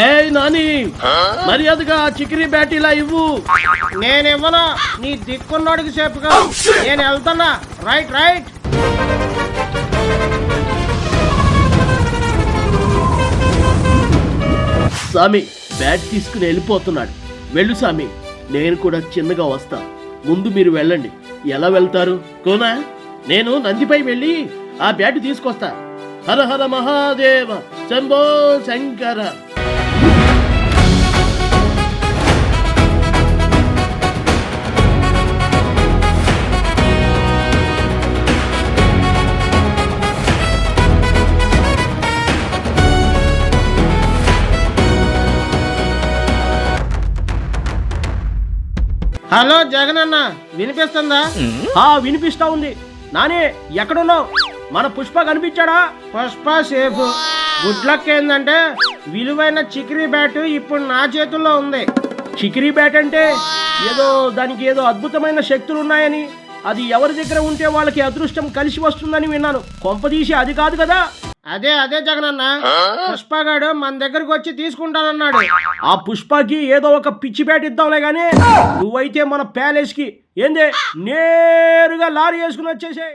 ఏయ్ నాని, మర్యాదగా చికిరి బ్యాటీలా ఇవ్వు. నేను ఇవ్వను, నీ దిక్కున్నోడికి చెప్పుకో. నేను వెళ్తున్నా. Right right. సామి బ్యాట్ తీసుకుని వెళ్ళిపోతున్నాడు. వెళ్ళు సామి, నేను కూడా చిన్నగా వస్తా. ముందు మీరు వెళ్ళండి. ఎలా వెళ్తారు కోనా? నేను నందిపై వెళ్ళి ఆ బ్యాట్ తీసుకొస్తా. హర హర మహాదేవ, శంభో శంకర. హలో జగన్ అన్న, వినిపిస్తుందా? వినిపిస్తా ఉంది. నానే ఎక్కడున్నావు? మన పుష్ప కనిపించాడా? పుష్ప సేఫ్. గుడ్ లక్ ఏంటంటే విలువైన చికిరీ బ్యాట్ ఇప్పుడు నా చేతుల్లో ఉంది. చికిరీ బ్యాట్ అంటే దానికి ఏదో అద్భుతమైన శక్తులు ఉన్నాయని, అది ఎవరి దగ్గర ఉంటే వాళ్ళకి అదృష్టం కలిసి వస్తుందని విన్నాను. కొంపదీసి అది కాదు కదా? అదే జగనన్న, పుష్పగాడు మన దగ్గరకు వచ్చి తీసుకుంటానన్నాడు. ఆ పుష్పకి ఏదో ఒక పిచ్చి బ్యాట్ ఇద్దాంలే గానీ, నువ్వైతే మన ప్యాలెస్ కి ఏందే నేరుగా లారీ వేసుకుని వచ్చేసే.